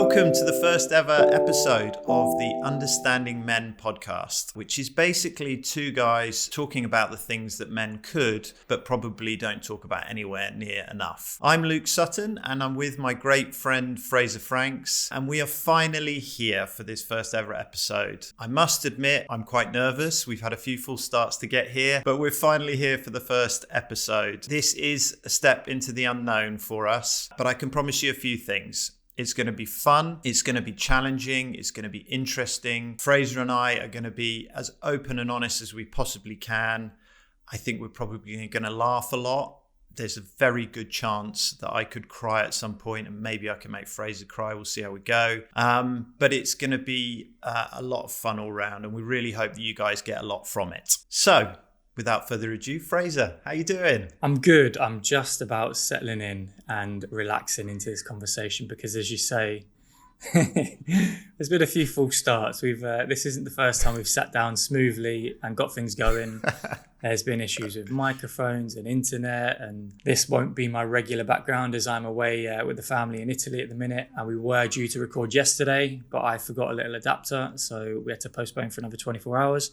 welcome to the first ever episode of the Understanding Men podcast, which is basically two guys talking about the things that men could, but probably don't talk about anywhere near enough. I'm Luke Sutton, and I'm with my great friend Fraser Franks, and we are finally here for this first ever episode. I must admit, I'm quite nervous. We've had a few false starts to get here, but we're finally here for the first episode. This is a step into the unknown for us, but I can promise you a few things. It's going to be fun. It's going to be challenging. It's going to be interesting. Fraser and I are going to be as open and honest as we possibly can. I think we're probably going to laugh a lot. There's a very good chance that I could cry at some point, and maybe I can make Fraser cry. We'll see how we go. But it's going to be a lot of fun all round, and we really hope that you guys get a lot from it. So, without further ado, Fraser, how you doing? I'm good. I'm just about settling in and relaxing into this conversation because, as you say, there's been a few false starts. This isn't the first time we've sat down smoothly and got things going. There's been issues with microphones and internet, and this won't be my regular background as I'm away with the family in Italy at the minute. And we were due to record yesterday, but I forgot a little adapter, so we had to postpone for another 24 hours.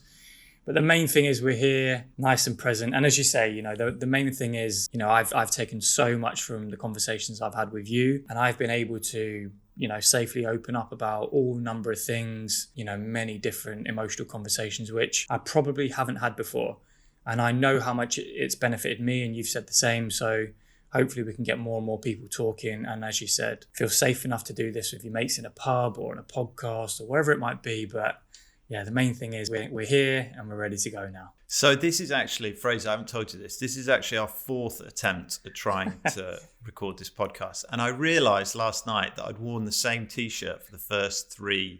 But the main thing is we're here, nice and present. And as you say, the main thing is, I've taken so much from the conversations I've had with you, and I've been able to, safely open up about all number of things, many different emotional conversations, which I probably haven't had before. And I know how much it's benefited me, and you've said the same. So hopefully we can get more and more people talking. And as you said, feel safe enough to do this with your mates in a pub or on a podcast or wherever it might be. But yeah, the main thing is we're here and we're ready to go now. So this is actually, Fraser, I haven't told you this. This is actually our fourth attempt at trying to record this podcast. And I realised last night that I'd worn the same T-shirt for the first three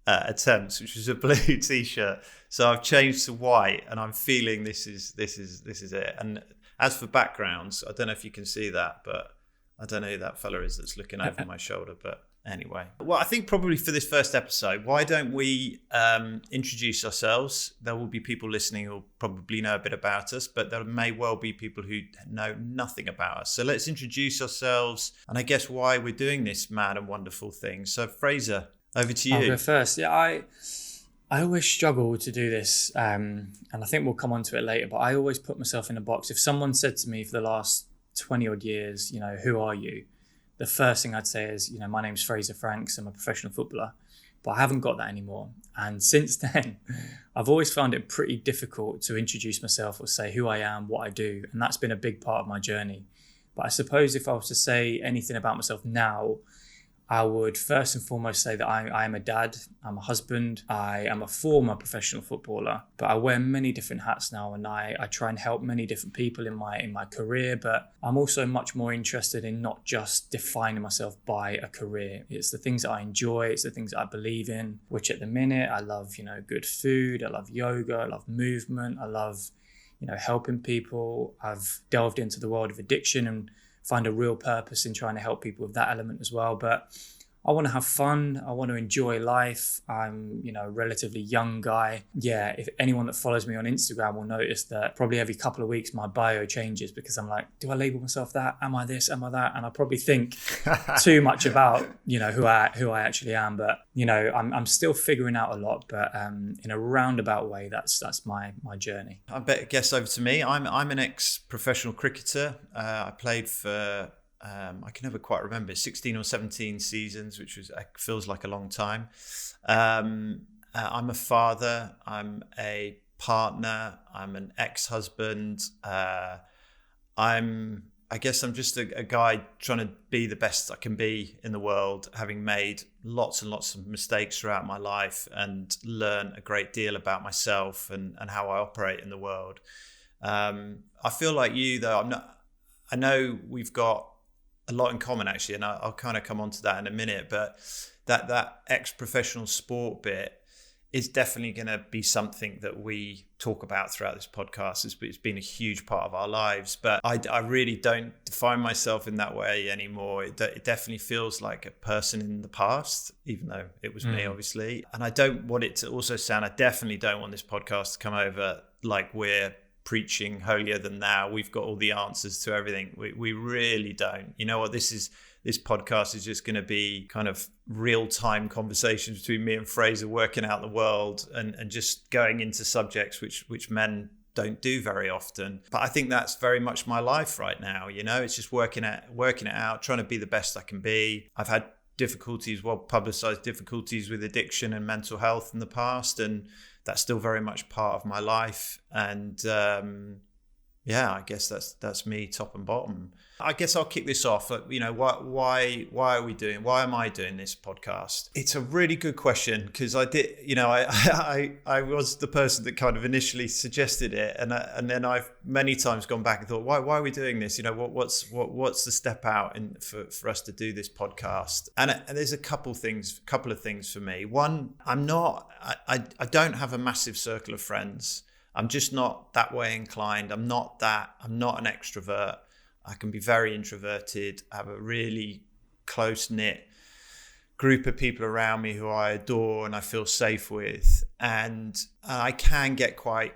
attempts, which was a blue T-shirt. So I've changed to white, and I'm feeling this is it. And as for backgrounds, I don't know if you can see that, but I don't know who that fella is that's looking over my shoulder, but anyway. Well, I think probably for this first episode, why don't we introduce ourselves? There will be people listening who'll probably know a bit about us, but there may well be people who know nothing about us. So let's introduce ourselves, and I guess why we're doing this mad and wonderful thing. So Fraser, over to you. I'll go first. Yeah, I always struggle to do this, and I think we'll come on to it later, but I always put myself in a box. If someone said to me for the last 20 odd years, who are you? The first thing I'd say is, my name's Fraser Franks. I'm a professional footballer, but I haven't got that anymore. And since then, I've always found it pretty difficult to introduce myself or say who I am, what I do. And that's been a big part of my journey. But I suppose if I was to say anything about myself now, I would first and foremost say that I am a dad, I'm a husband, I am a former professional footballer, but I wear many different hats now, and I try and help many different people in my career, but I'm also much more interested in not just defining myself by a career. It's the things that I enjoy, it's the things that I believe in, which at the minute I love, good food, I love yoga, I love movement, I love, helping people. I've delved into the world of addiction and find a real purpose in trying to help people with that element as well. But I want to have fun. I want to enjoy life. I'm, a relatively young guy. Yeah, if anyone that follows me on Instagram will notice that probably every couple of weeks my bio changes because I'm like, do I label myself that? Am I this? Am I that? And I probably think too much about, who I actually am. But, I'm still figuring out a lot. But in a roundabout way, that's my journey. I guess over to me. I'm an ex-professional cricketer. I played for I can never quite remember, 16 or 17 seasons, which feels like a long time. I'm a father, I'm a partner, I'm an ex-husband. I guess I'm just a guy trying to be the best I can be in the world, having made lots and lots of mistakes throughout my life and learn a great deal about myself and how I operate in the world. I feel like you, though, I know we've got a lot in common actually, and I'll kind of come on to that in a minute, but that ex-professional sport bit is definitely going to be something that we talk about throughout this podcast. It's been a huge part of our lives, but I really don't define myself in that way anymore. It definitely feels like a person in the past, even though it was me, obviously. And I don't want it to also sound, I definitely don't want this podcast to come over like we're preaching holier than thou. We've got all the answers to everything. We really don't. You know what? This podcast is just going to be kind of real-time conversations between me and Fraser, working out the world and just going into subjects which men don't do very often. But I think that's very much my life right now. You know, it's just working it out, trying to be the best I can be. I've had difficulties, well-publicized difficulties with addiction and mental health in the past, and that's still very much part of my life. And I guess that's me, top and bottom. I guess I'll kick this off. You know, why am I doing this podcast? It's a really good question, because I was the person that kind of initially suggested it, and then I've many times gone back and thought, why are we doing this? You know, what's the step out for us to do this podcast? And there's a couple of things for me. One, I don't have a massive circle of friends. I'm just not that way inclined. I'm not an extrovert. I can be very introverted. I have a really close-knit group of people around me who I adore and I feel safe with. And I can get quite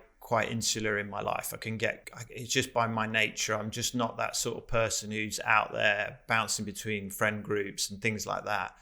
insular in my life. It's just by my nature. I'm just not that sort of person who's out there bouncing between friend groups and things like that.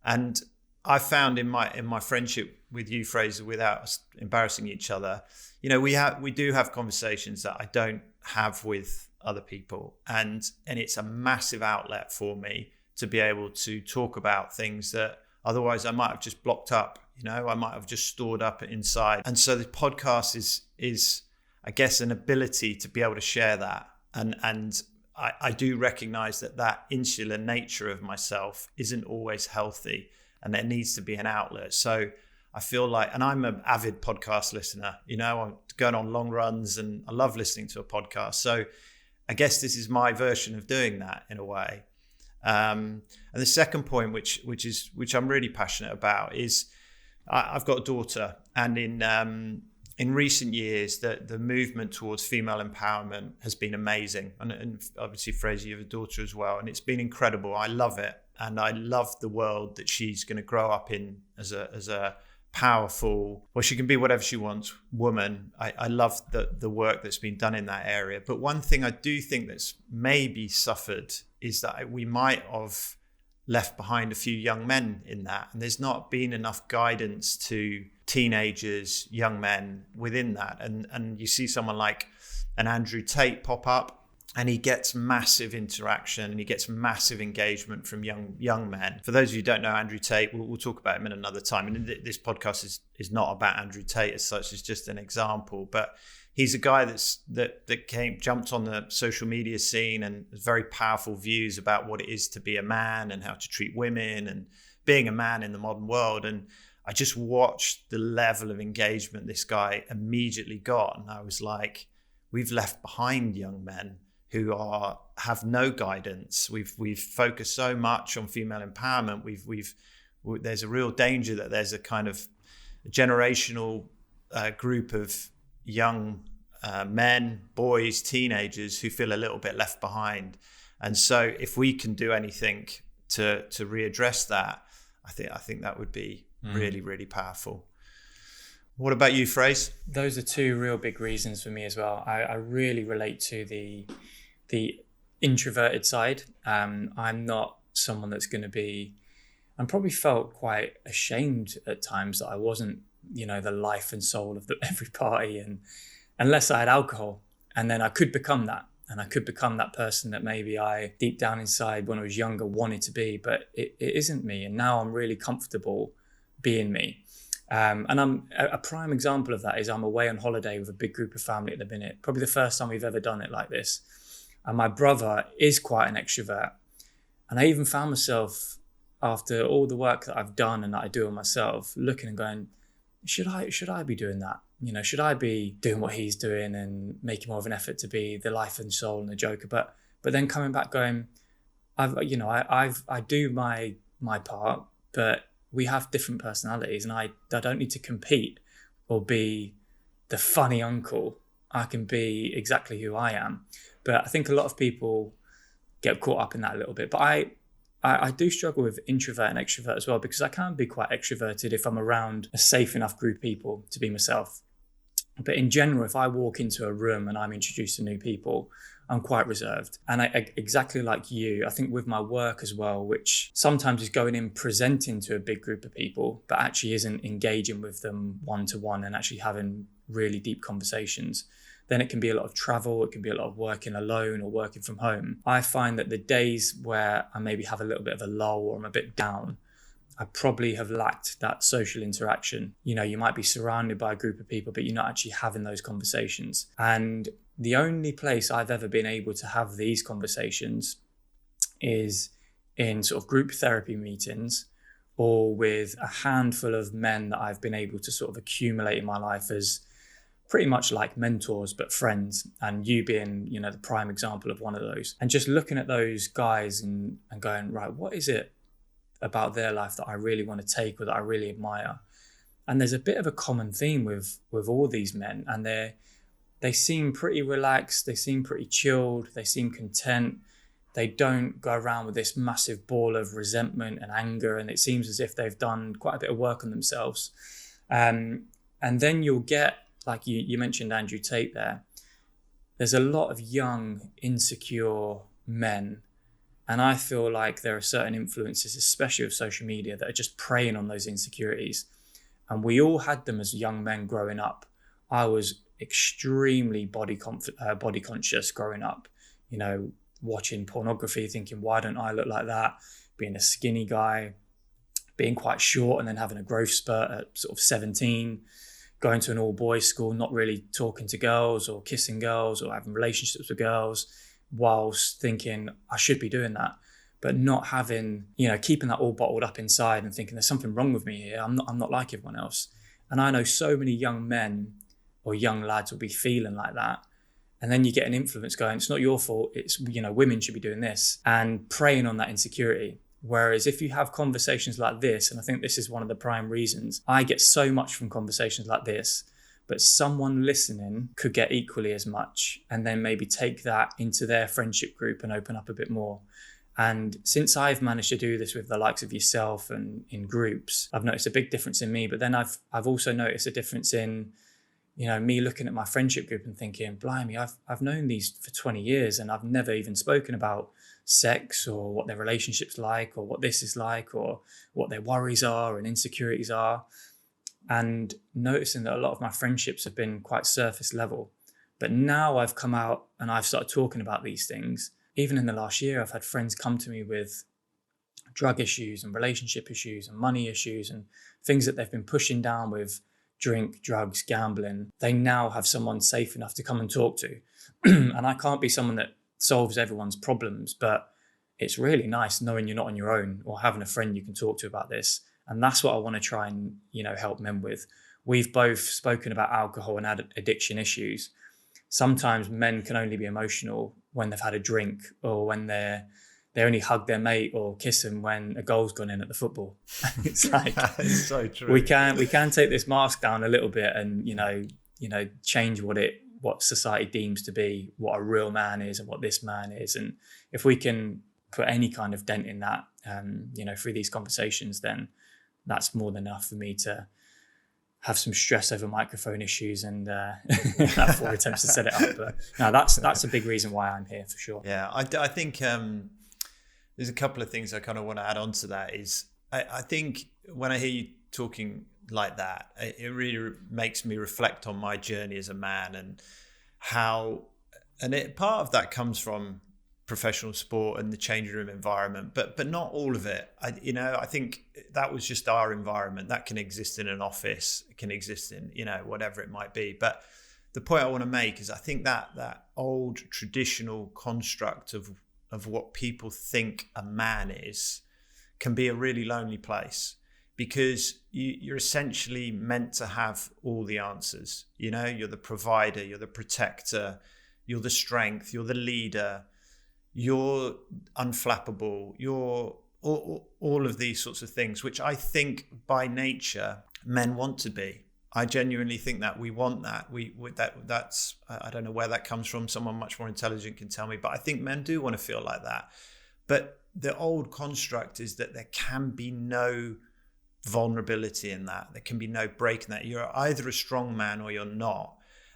And I found in my friendship with you, Fraser, without us embarrassing each other, you know, we do have conversations that I don't have with other people, and it's a massive outlet for me to be able to talk about things that otherwise I might have just blocked up. You know, I might have just stored up inside. And so the podcast is I guess an ability to be able to share that, and I do recognize that insular nature of myself isn't always healthy, and there needs to be an outlet. So I feel like, and I'm an avid podcast listener, you know, I'm going on long runs and I love listening to a podcast. So I guess this is my version of doing that in a way. And the second point, which I'm really passionate about, is I've got a daughter, and in recent years, the movement towards female empowerment has been amazing. And obviously, Fraser, you have a daughter as well, and it's been incredible. I love it, and I love the world that she's going to grow up in as a powerful, well, she can be whatever she wants, woman. I love the work that's been done in that area. But one thing I do think that's maybe suffered is that we might have left behind a few young men in that. And there's not been enough guidance to teenagers, young men within that. And you see someone like an Andrew Tate pop up, and he gets massive interaction and he gets massive engagement from young men. For those of you who don't know Andrew Tate, we'll talk about him in another time. And this podcast is not about Andrew Tate as such, it's just an example. But he's a guy that jumped on the social media scene and has very powerful views about what it is to be a man and how to treat women and being a man in the modern world. And I just watched the level of engagement this guy immediately got, and I was like, we've left behind young men who have no guidance. We've focused so much on female empowerment. There's a real danger that there's a kind of generational group of young men, boys, teenagers who feel a little bit left behind. And so if we can do anything to readdress that, I think that would be really, really powerful. What about you, Fraser? Those are two real big reasons for me as well. I really relate to the introverted side. I'm not someone that's going to be, and probably felt quite ashamed at times that I wasn't, you know, the life and soul of every party, and unless I had alcohol, and then I could become that. And I could become that person that maybe I deep down inside when I was younger wanted to be, but it isn't me. And now I'm really comfortable being me. And I'm a prime example of that is I'm away on holiday with a big group of family at the minute, probably the first time we've ever done it like this. And my brother is quite an extrovert. And I even found myself, after all the work that I've done and that I do on myself, looking and going, should I be doing that? You know, should I be doing what he's doing and making more of an effort to be the life and soul and the joker? But then coming back going, I do my part, but we have different personalities, and I don't need to compete or be the funny uncle. I can be exactly who I am. But I think a lot of people get caught up in that a little bit. But I do struggle with introvert and extrovert as well, because I can be quite extroverted if I'm around a safe enough group of people to be myself. But in general, if I walk into a room and I'm introduced to new people, I'm quite reserved. And exactly like you, I think with my work as well, which sometimes is going in presenting to a big group of people, but actually isn't engaging with them one-to-one and actually having really deep conversations, then it can be a lot of travel, it can be a lot of working alone or working from home. I find that the days where I maybe have a little bit of a lull or I'm a bit down, I probably have lacked that social interaction. You might be surrounded by a group of people, but you're not actually having those conversations. And the only place I've ever been able to have these conversations is in sort of group therapy meetings or with a handful of men that I've been able to sort of accumulate in my life as pretty much like mentors, but friends. And you being, the prime example of one of those. And just looking at those guys and going, right, what is it about their life that I really want to take or that I really admire? And there's a bit of a common theme with all these men, and they seem pretty relaxed, they seem pretty chilled, they seem content. They don't go around with this massive ball of resentment and anger, and it seems as if they've done quite a bit of work on themselves. And then you'll get, like you mentioned Andrew Tate there's a lot of young, insecure men. And I feel like there are certain influences, especially with social media, that are just preying on those insecurities. And we all had them as young men growing up. I was extremely body conscious growing up, watching pornography, thinking, why don't I look like that? Being a skinny guy, being quite short and then having a growth spurt at sort of 17, going to an all boys school, not really talking to girls or kissing girls or having relationships with girls, whilst thinking I should be doing that, but not having, keeping that all bottled up inside and thinking there's something wrong with me here. I'm not like everyone else. And I know so many young men or young lads will be feeling like that. And then you get an influence going, it's not your fault. It's, women should be doing this, and preying on that insecurity. Whereas if you have conversations like this, and I think this is one of the prime reasons I get so much from conversations like this, but someone listening could get equally as much and then maybe take that into their friendship group and open up a bit more. And since I've managed to do this with the likes of yourself and in groups, I've noticed a big difference in me. But then I've also noticed a difference in, me looking at my friendship group and thinking, blimey, I've known these for 20 years and I've never even spoken about sex or what their relationship's like or what this is like or what their worries are and insecurities are. And noticing that a lot of my friendships have been quite surface level. But now I've come out and I've started talking about these things. Even in the last year, I've had friends come to me with drug issues and relationship issues and money issues and things that they've been pushing down with drink, drugs, gambling. They now have someone safe enough to come and talk to. And I can't be someone that solves everyone's problems, but it's really nice knowing you're not on your own or having a friend you can talk to about this. And that's what I want to try and, help men with. We've both spoken about alcohol and addiction issues. Sometimes men can only be emotional when they've had a drink or when they only hug their mate or kiss them when a goal's gone in at the football. It's like, that is so true. We can take this mask down a little bit and, change what society deems to be what a real man is and what this man is. And if we can put any kind of dent in that, through these conversations, then that's more than enough for me to have some stress over microphone issues and have 4 attempts to set it up. But no, that's a big reason why I'm here for sure. Yeah, I think there's a couple of things I kind of want to add on to that. Is I think when I hear you talking like that, it really makes me reflect on my journey as a man and how, part of that comes from professional sport and the changing room environment, but not all of it. I think that was just our environment. That can exist in an office, it can exist in, whatever it might be. But the point I want to make is I think that old traditional construct of what people think a man is can be a really lonely place, because you're essentially meant to have all the answers. You're the provider, you're the protector, you're the strength, you're the leader, you're unflappable, you're all of these sorts of things, which I think by nature men want to be. I genuinely think that we want that. That's I don't know where that comes from. Someone much more intelligent can tell me, but I think men do want to feel like that. But the old construct is that there can be no vulnerability in that. There can be no break in that. You're either a strong man or you're not.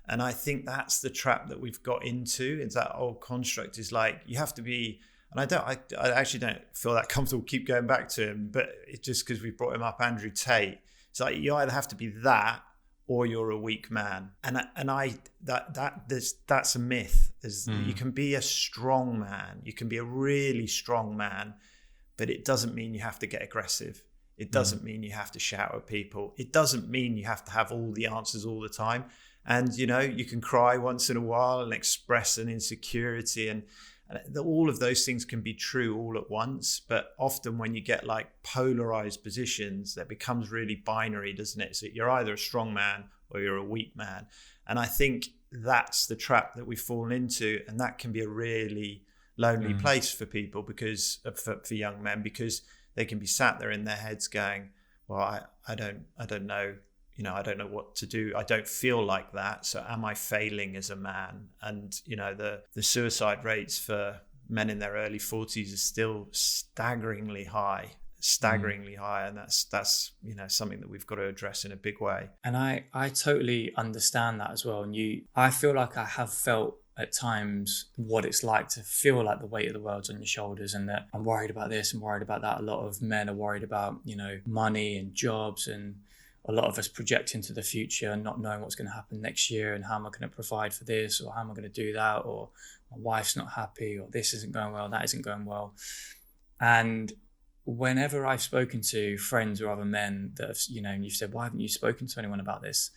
And I think that's the trap that we've got into. It's that old construct is like, you have to be, and I actually don't feel that comfortable keep going back to him, but it's just because we brought him up, Andrew Tate. It's like, you either have to be that or you're a weak man. That's a myth. You can be a strong man. You can be a really strong man, but it doesn't mean you have to get aggressive. It doesn't mean you have to shout at people. It doesn't mean you have to have all the answers all the time. And, you can cry once in a while and express an insecurity, and all of those things can be true all at once. But often when you get like polarized positions, that becomes really binary, doesn't it? So you're either a strong man or you're a weak man. And I think that's the trap that we fall into. And that can be a really lonely place for people, because for young men, because they can be sat there in their heads going, well, I don't know. I don't know what to do. I don't feel like that. So am I failing as a man? And, the suicide rates for men in their early 40s is still staggeringly high. And that's something that we've got to address in a big way. And I totally understand that as well. And I feel like I have felt at times what it's like to feel like the weight of the world's on your shoulders, and that I'm worried about this and worried about that. A lot of men are worried about, money and jobs, and a lot of us project into the future and not knowing what's going to happen next year, and how am I going to provide for this, or how am I going to do that, or my wife's not happy, or this isn't going well, that isn't going well. And whenever I've spoken to friends or other men that have, and you've said, why haven't you spoken to anyone about this?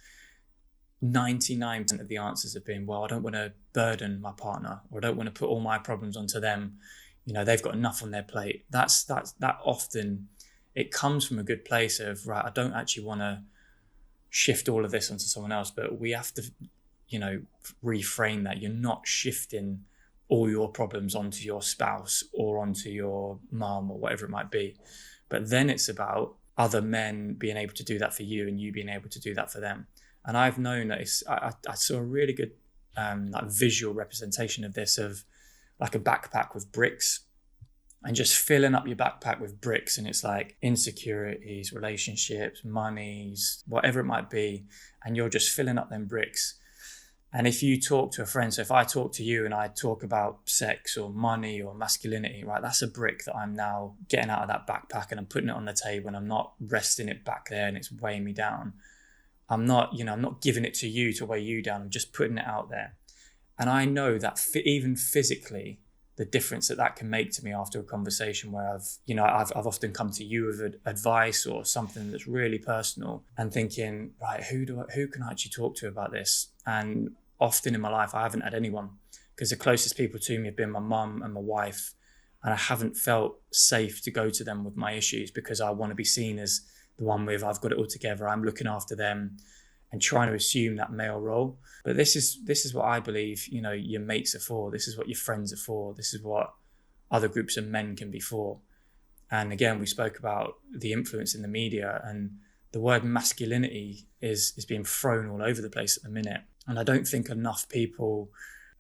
99% of the answers have been, well, I don't want to burden my partner, or I don't want to put all my problems onto them. They've got enough on their plate. That often, it comes from a good place of, right, I don't actually want to shift all of this onto someone else, but we have to, reframe that. You're not shifting all your problems onto your spouse or onto your mom or whatever it might be. But then it's about other men being able to do that for you, and you being able to do that for them. And I've known that I saw a really good visual representation of this, of like a backpack with bricks, and just filling up your backpack with bricks. And it's like insecurities, relationships, monies, whatever it might be. And you're just filling up them bricks. And if you talk to a friend, so if I talk to you and I talk about sex or money or masculinity, right, that's a brick that I'm now getting out of that backpack, and I'm putting it on the table, and I'm not resting it back there and it's weighing me down. I'm not giving it to you to weigh you down. I'm just putting it out there. And I know that even physically, the difference that can make to me after a conversation where I've often come to you with advice or something that's really personal, and thinking, right, who can I actually talk to about this? And often in my life, I haven't had anyone, because the closest people to me have been my mum and my wife, and I haven't felt safe to go to them with my issues, because I want to be seen as the one with, I've got it all together, I'm looking after them, and trying to assume that male role. But this is what I believe, your mates are for. This is what your friends are for. This is what other groups of men can be for. And again, we spoke about the influence in the media, and the word masculinity is being thrown all over the place at the minute. And I don't think enough people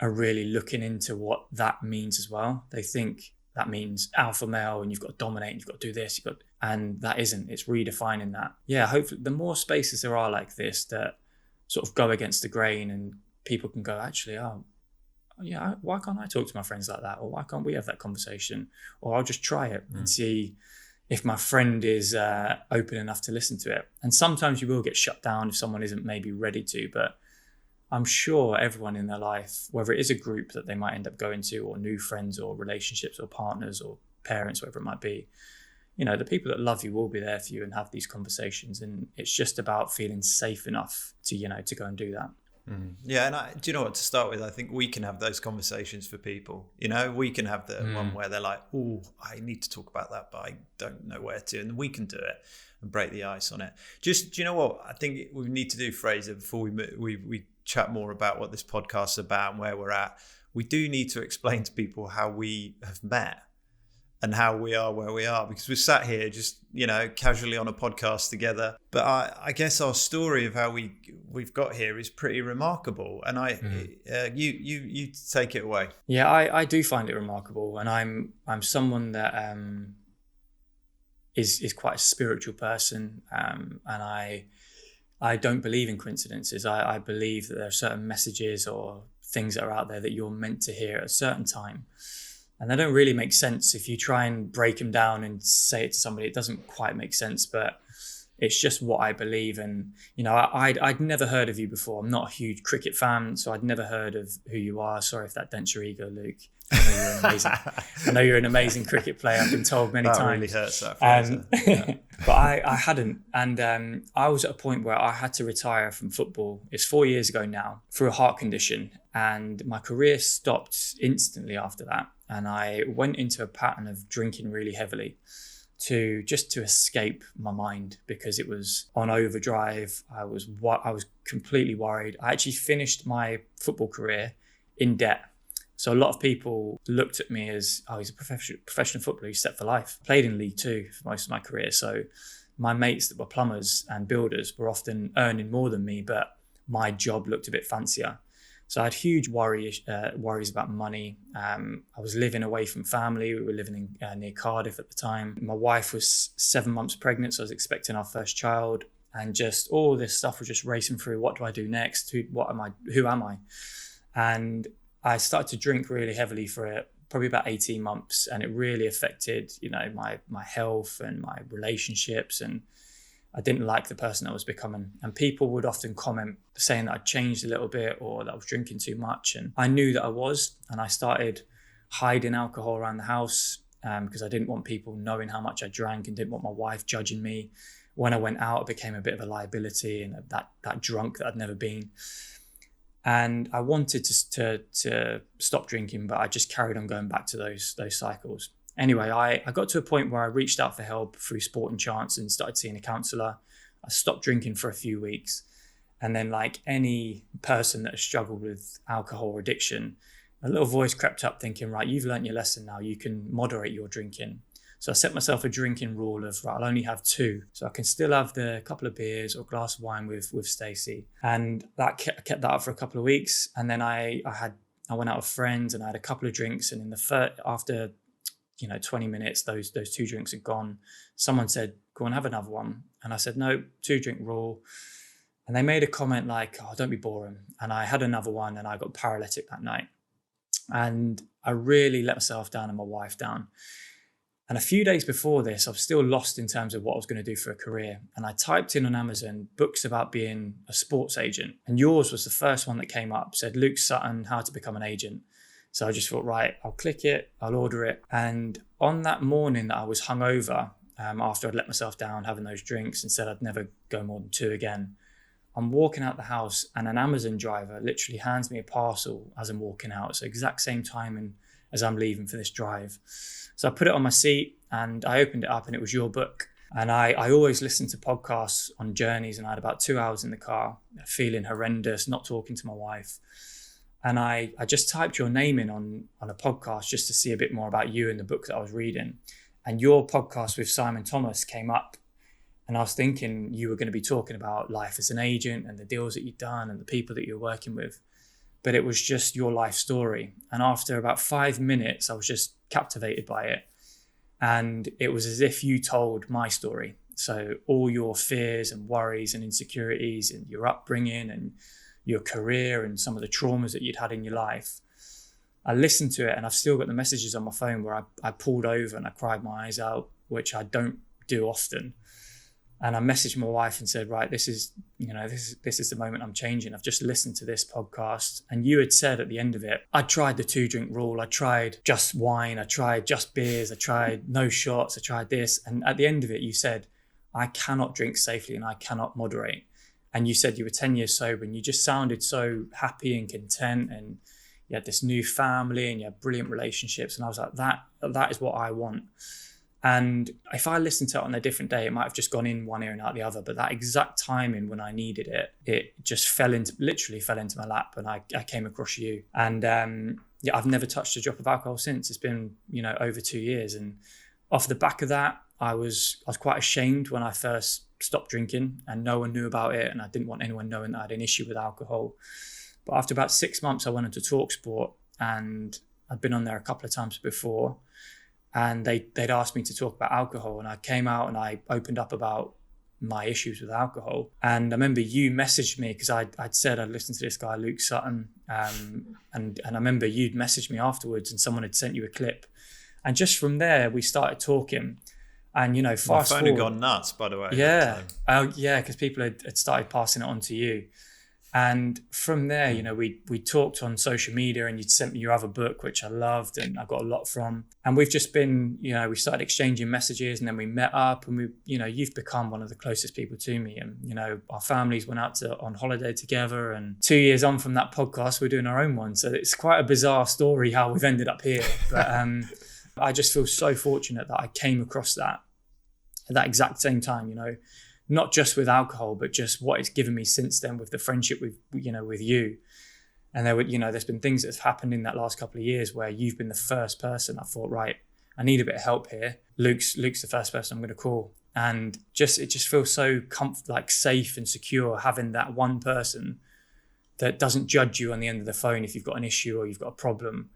are really looking into what that means as well. They think that means alpha male, and you've got to dominate, and you've got to do this, and that isn't. It's redefining that. Yeah, hopefully the more spaces there are like this that sort of go against the grain, and people can go, actually, why can't I talk to my friends like that? Or why can't we have that conversation? Or I'll just try it and see if my friend is open enough to listen to it. And sometimes you will get shut down if someone isn't maybe ready to, but I'm sure everyone in their life, whether it is a group that they might end up going to, or new friends or relationships or partners or parents, whatever it might be, the people that love you will be there for you and have these conversations. And it's just about feeling safe enough to go and do that. Yeah, and do you know what, to start with, I think we can have those conversations for people. We can have the one where they're like, oh, I need to talk about that, but I don't know where to, and we can do it and break the ice on it. Just, do you know what I think we need to do, Fraser, before we chat more about what this podcast's about and where we're at? We do need to explain to people how we have met and how we are where we are, because we're sat here just, casually on a podcast together. But I guess our story of how we've got here is pretty remarkable. And you take it away. Yeah, I do find it remarkable. And I'm someone that is quite a spiritual person. And I don't believe in coincidences. I believe that there are certain messages or things that are out there that you're meant to hear at a certain time. And they don't really make sense. If you try and break them down and say it to somebody, it doesn't quite make sense, but it's just what I believe. And, I'd never heard of you before. I'm not a huge cricket fan, so I'd never heard of who you are. Sorry if that dents your ego, Luke. I know you're an amazing cricket player. I've been told many times. That really hurts, that Fraser. Yeah. But I hadn't. And I was at a point where I had to retire from football. It's 4 years ago now, through a heart condition. And my career stopped instantly after that. And I went into a pattern of drinking really heavily to escape my mind, because it was on overdrive. I was completely worried. I actually finished my football career in debt. So a lot of people looked at me as, oh, he's a professional footballer, he's set for life. Played in League Two for most of my career. So my mates that were plumbers and builders were often earning more than me, but my job looked a bit fancier. So I had huge worries about money. I was living away from family. We were living near Cardiff at the time. My wife was 7 months pregnant, so I was expecting our first child. And just all this stuff was just racing through. What do I do next? Who am I? And I started to drink really heavily for probably about 18 months. And it really affected, my health and my relationships. And I didn't like the person I was becoming. And people would often comment saying that I'd changed a little bit or that I was drinking too much. And I knew that I was. And I started hiding alcohol around the house because I didn't want people knowing how much I drank and didn't want my wife judging me. When I went out, it became a bit of a liability and that drunk that I'd never been. And I wanted to stop drinking, but I just carried on going back to those cycles. Anyway, I got to a point where I reached out for help through Sport and Chance and started seeing a counsellor. I stopped drinking for a few weeks. And then, like any person that has struggled with alcohol addiction, a little voice crept up thinking, right, you've learnt your lesson now. You can moderate your drinking. So I set myself a drinking rule of, right, I'll only have 2. So I can still have the couple of beers or glass of wine with Stacey. And that kept that up for a couple of weeks. And then I went out with friends and I had a couple of drinks. And in after 20 minutes, those 2 drinks had gone. Someone said, go and have another one. And I said, no, 2-drink rule. And they made a comment like, oh, don't be boring. And I had another one and I got paralytic that night. And I really let myself down and my wife down. And a few days before this, I was still lost in terms of what I was going to do for a career. And I typed in on Amazon books about being a sports agent. And yours was the first one that came up, said Luke Sutton, How to Become an Agent. So I just thought, right, I'll click it, I'll order it. And on that morning that I was hungover, after I'd let myself down having those drinks and said I'd never go more than 2 again, I'm walking out the house and an Amazon driver literally hands me a parcel as I'm walking out. So exact same timing as I'm leaving for this drive. So I put it on my seat and I opened it up and it was your book. And I always listen to podcasts on journeys, and I had about 2 hours in the car, feeling horrendous, not talking to my wife. And I just typed your name in on a podcast just to see a bit more about you and the book that I was reading. And your podcast with Simon Thomas came up. And I was thinking you were going to be talking about life as an agent and the deals that you'd done and the people that you're working with. But it was just your life story. And after about 5 minutes, I was just captivated by it. And it was as if you told my story. So all your fears and worries and insecurities and your upbringing and your career and some of the traumas that you'd had in your life. I listened to it and I've still got the messages on my phone where I pulled over and I cried my eyes out, which I don't do often. And I messaged my wife and said, right, this is the moment I'm changing. I've just listened to this podcast. And you had said at the end of it, I tried the 2-drink rule. I tried just wine. I tried just beers. I tried no shots. I tried this. And at the end of it, you said, I cannot drink safely and I cannot moderate. And you said you were 10 years sober and you just sounded so happy and content. And you had this new family and you had brilliant relationships. And I was like, that is what I want. And if I listened to it on a different day, it might have just gone in one ear and out the other. But that exact timing when I needed it, it just literally fell into my lap, and I came across you. And I've never touched a drop of alcohol since. It's been over 2 years. And off the back of that, I was quite ashamed when I first stopped drinking, and no one knew about it, and I didn't want anyone knowing that I had an issue with alcohol. But after about 6 months, I went into TalkSport, and I'd been on there a couple of times before. And they'd asked me to talk about alcohol, and I came out and I opened up about my issues with alcohol. And I remember you messaged me because I'd said I'd listened to this guy, Luke Sutton. And I remember you'd messaged me afterwards and someone had sent you a clip. And just from there, we started talking. And, you know, fast forward. My phone had gone nuts, by the way. Yeah. Yeah, because people had started passing it on to you. And from there, you know, we talked on social media and you'd sent me your other book, which I loved and I got a lot from. And we've just been, you know, we started exchanging messages and then we met up and we, you know, you've become one of the closest people to me. And, you know, our families went out on holiday together, and 2 years on from that podcast, we're doing our own one. So it's quite a bizarre story how we've ended up here. But I just feel so fortunate that I came across that at that exact same time, you know, not just with alcohol, but just what it's given me since then with the friendship with, you know, with you. And there were, you know, there's been things that have happened in that last couple of years where you've been the first person I thought, right, I need a bit of help here. Luke's the first person I'm going to call. And it just feels so safe and secure having that one person that doesn't judge you on the end of the phone if you've got an issue or you've got a problem.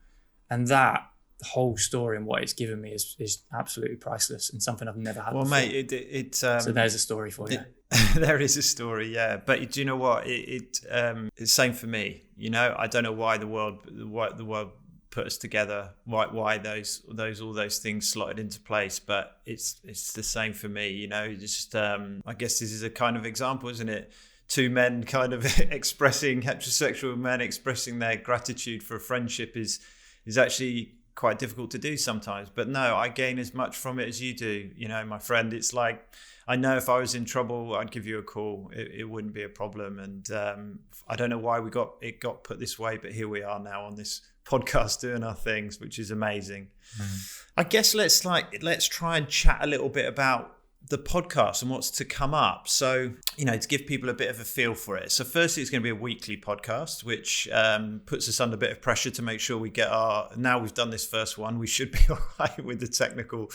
And that the whole story and what it's given me is absolutely priceless and something I've never had before. Mate, so there's a story for you. There is a story, yeah. But do you know what? It's same for me. You know, I don't know why the world put us together. Why all those things slotted into place. But it's the same for me. You know, just I guess this is a kind of example, isn't it? Two men kind of heterosexual men expressing their gratitude for a friendship is actually quite difficult to do sometimes. But no, I gain as much from it as you do. You know, my friend, it's like, I know if I was in trouble, I'd give you a call. It wouldn't be a problem. And I don't know why it got put this way, but here we are now on this podcast doing our things, which is amazing. I guess let's try and chat a little bit about the podcast and what's to come up. So, you know, to give people a bit of a feel for it. So firstly, it's going to be a weekly podcast, which puts us under a bit of pressure to make sure we get now we've done this first one, we should be all right with the technical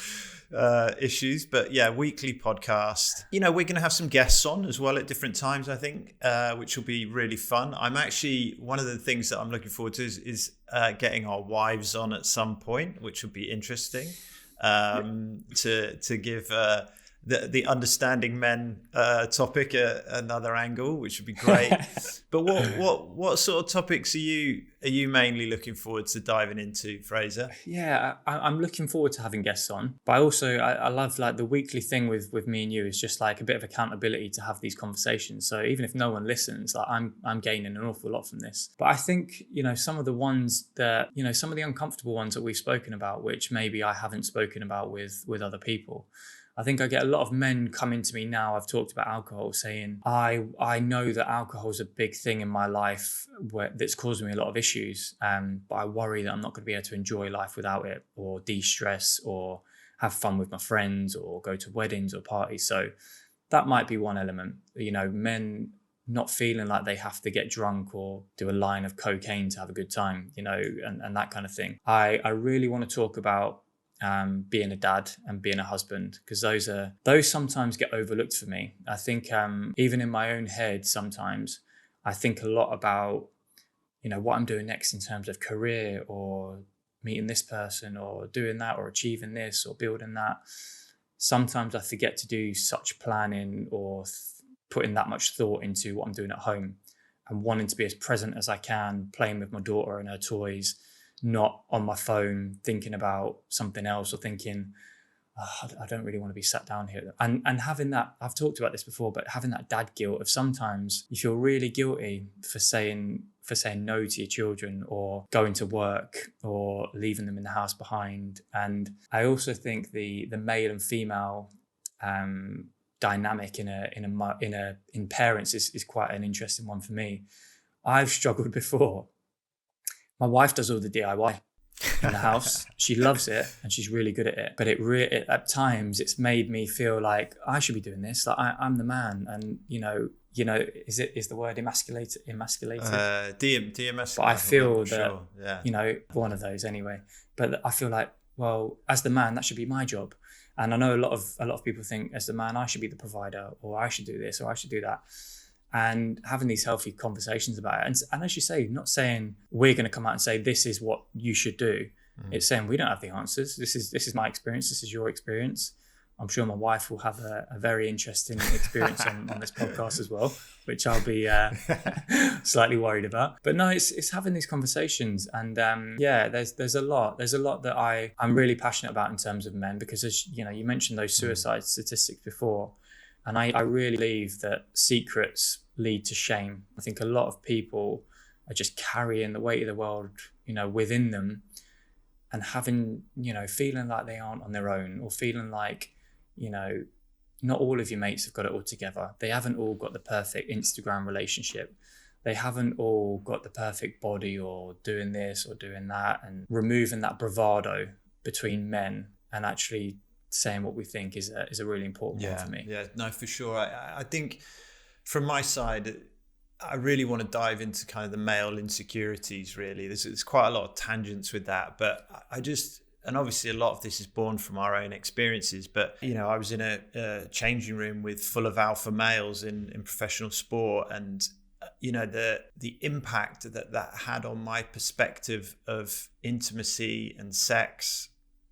issues. But yeah, weekly podcast. You know, we're going to have some guests on as well at different times, I think, which will be really fun. I'm actually, one of the things that I'm looking forward to is getting our wives on at some point, which would be interesting to give the understanding men topic another angle, which would be great. But what sort of topics are you mainly looking forward to diving into, Fraser? Yeah, I'm looking forward to having guests on, but I love like the weekly thing with me and you is just like a bit of accountability to have these conversations. So even if no one listens, like I'm gaining an awful lot from this. But I think, you know, some of the ones that, you know, some of the uncomfortable ones that we've spoken about, which maybe I haven't spoken about with other people. I think I get a lot of men coming to me now. I've talked about alcohol, saying, I know that alcohol is a big thing in my life that's causing me a lot of issues. But I worry that I'm not going to be able to enjoy life without it, or de-stress, or have fun with my friends, or go to weddings or parties. So that might be one element. You know, men not feeling like they have to get drunk or do a line of cocaine to have a good time, you know, and that kind of thing. I really want to talk about being a dad and being a husband, because those sometimes get overlooked for me. I think even in my own head sometimes I think a lot about, you know, what I'm doing next in terms of career, or meeting this person, or doing that, or achieving this, or building that. Sometimes I forget to do such planning or putting that much thought into what I'm doing at home, and wanting to be as present as I can, playing with my daughter and her toys, not on my phone thinking about something else, or thinking, oh, I don't really want to be sat down here. And having that, I've talked about this before, but having that dad guilt of sometimes you feel really guilty for saying no to your children, or going to work, or leaving them in the house behind. And I also think the male and female dynamic in parents is quite an interesting one for me. I've struggled before. My wife does all the DIY in the house. She loves it and she's really good at it. But at times it's made me feel like I should be doing this. Like I'm the man, and you know, is the word emasculated? De-emasculated. But I feel that, sure. Yeah. You know, one of those anyway. But I feel like, well, as the man, that should be my job. And I know a lot of people think as the man, I should be the provider, or I should do this, or I should do that. And having these healthy conversations about it. And as you say, not saying we're going to come out and say, this is what you should do. It's saying we don't have the answers. This is my experience. This is your experience. I'm sure my wife will have a very interesting experience on this podcast as well, which I'll be slightly worried about. But no, it's having these conversations, and there's a lot that I'm really passionate about in terms of men, because as you know, you mentioned those suicide statistics before, and I really believe that secrets lead to shame. I think a lot of people are just carrying the weight of the world, within them, and having, feeling like they aren't on their own, or feeling like, not all of your mates have got it all together. They haven't all got the perfect Instagram relationship. They haven't all got the perfect body, or doing this or doing that, and removing that bravado between men and actually saying what we think is a really important one for me. Yeah, no, for sure. I think from my side, I really want to dive into kind of the male insecurities, really. There's quite a lot of tangents with that, but and obviously a lot of this is born from our own experiences, but, I was in a changing room full of alpha males in professional sport, and, the impact that had on my perspective of intimacy and sex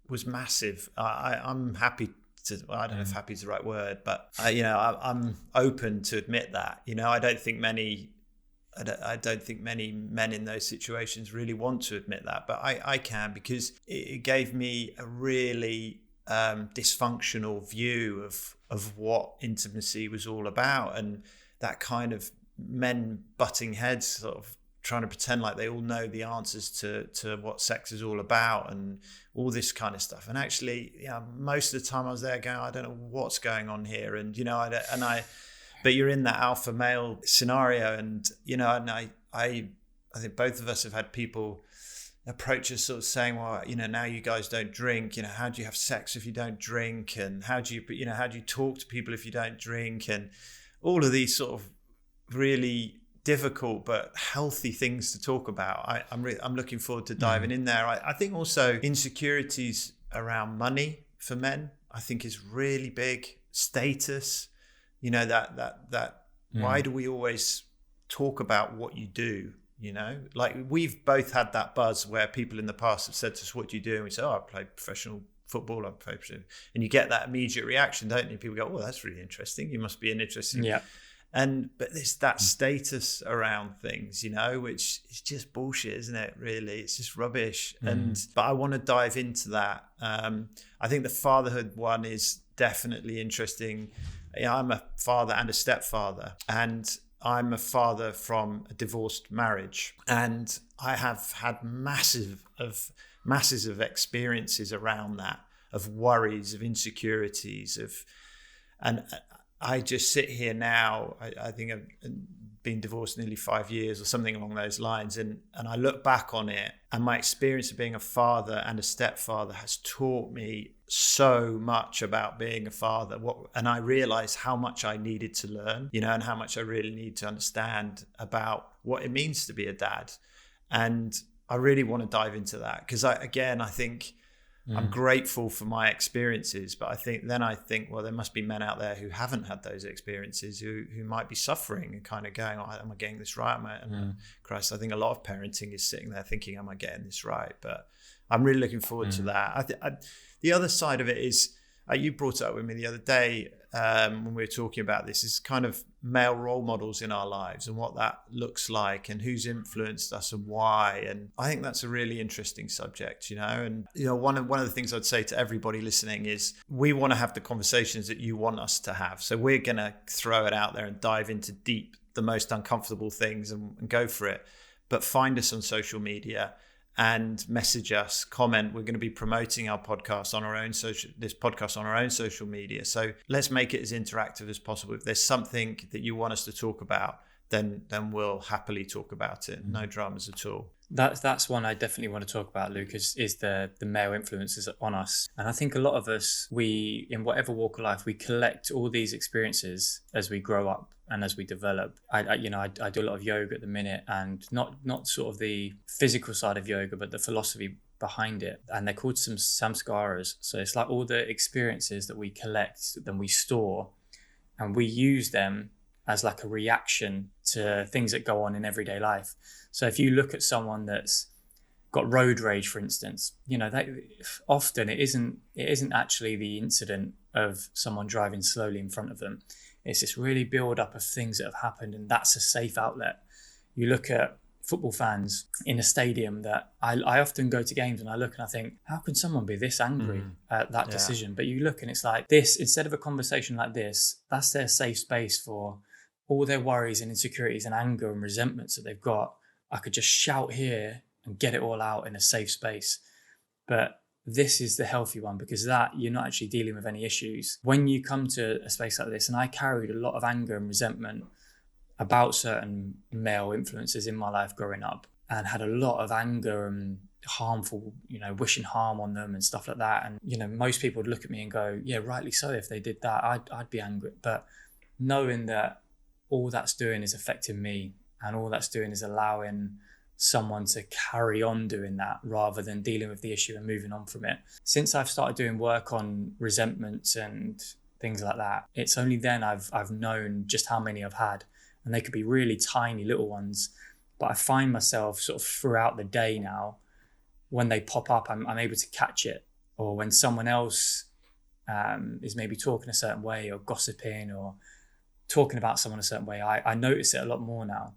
was massive. I'm happy to, I don't know if happy is the right word, but I'm open to admit that. I don't think many men in those situations really want to admit that, but I can, because it gave me a really dysfunctional view of what intimacy was all about, and that kind of men butting heads, sort of trying to pretend like they all know the answers to what sex is all about and all this kind of stuff. And actually, most of the time I was there going, I don't know what's going on here. And, but you're in that alpha male scenario, and, I think both of us have had people approach us sort of saying, well, now you guys don't drink, how do you have sex if you don't drink? And how do you talk to people if you don't drink? And all of these sort of really difficult but healthy things to talk about. I'm looking forward to diving in there. I think also insecurities around money for men, I think, is really big. Status, why do we always talk about what you do? Like, we've both had that buzz where people in the past have said to us, what do you do? And we say, I play professional football, I play professional. And you get that immediate reaction, don't you? People go, well, that's really interesting. You must be an interesting. Yeah. But there's that status around things, which is just bullshit, isn't it? Really, it's just rubbish. But I want to dive into that. I think the fatherhood one is definitely interesting. I'm a father and a stepfather, and I'm a father from a divorced marriage, and I have had masses of experiences around that, of worries, of insecurities, and I just sit here now, I think I've been divorced nearly 5 years or something along those lines. And I look back on it, and my experience of being a father and a stepfather has taught me so much about being a father. And I realized how much I needed to learn, and how much I really need to understand about what it means to be a dad. And I really want to dive into that, because I think I'm grateful for my experiences, but I think, well, there must be men out there who haven't had those experiences, who might be suffering and kind of going, am I getting this right? Christ, I think a lot of parenting is sitting there thinking, am I getting this right? But I'm really looking forward to that. The other side of it is, you brought it up with me the other day when we were talking about this, is kind of male role models in our lives and what that looks like and who's influenced us and why. And I think that's a really interesting subject, And one of the things I'd say to everybody listening is, we want to have the conversations that you want us to have. So we're going to throw it out there and dive into the most uncomfortable things and go for it. But find us on social media and message us, comment. We're going to be promoting our podcast on our own social media. So let's make it as interactive as possible. If there's something that you want us to talk about, then we'll happily talk about it. No dramas at all. That's one I definitely want to talk about, Luke, is the male influences on us. And I think a lot of us, we, in whatever walk of life, we collect all these experiences as we grow up and as we develop. I do a lot of yoga at the minute, and not sort of the physical side of yoga, but the philosophy behind it. And they're called some samskaras. So it's like all the experiences that we collect, then we store, and we use them as like a reaction to things that go on in everyday life. So if you look at someone that's got road rage, for instance, that often it isn't actually the incident of someone driving slowly in front of them. It's this really build up of things that have happened, and that's a safe outlet. You look at football fans in a stadium that I often go to games and I look and I think, how can someone be this angry at that decision? But you look and it's like this, instead of a conversation like this, that's their safe space for all their worries and insecurities and anger and resentments that they've got. I could just shout here and get it all out in a safe space. But this is the healthy one, because that you're not actually dealing with any issues. When you come to a space like this, and I carried a lot of anger and resentment about certain male influences in my life growing up, and had a lot of anger and harmful, wishing harm on them and stuff like that. And, most people would look at me and go, yeah, rightly so. If they did that, I'd be angry. But knowing that all that's doing is affecting me, and all that's doing is allowing someone to carry on doing that rather than dealing with the issue and moving on from it. Since I've started doing work on resentments and things like that, it's only then I've known just how many I've had. And they could be really tiny little ones. But I find myself sort of throughout the day now, when they pop up, I'm able to catch it. Or when someone else is maybe talking a certain way, or gossiping, or talking about someone a certain way, I notice it a lot more now.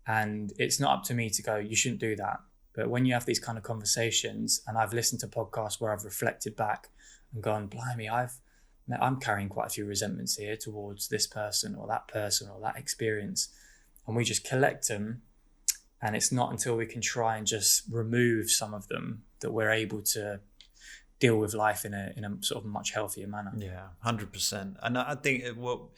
And it's not up to me to go, you shouldn't do that. But when you have these kind of conversations, and I've listened to podcasts where I've reflected back and gone, blimey, I'm carrying quite a few resentments here towards this person or that experience. And we just collect them. And it's not until we can try and just remove some of them that we're able to deal with life in a sort of much healthier manner. Yeah, 100%. And I think what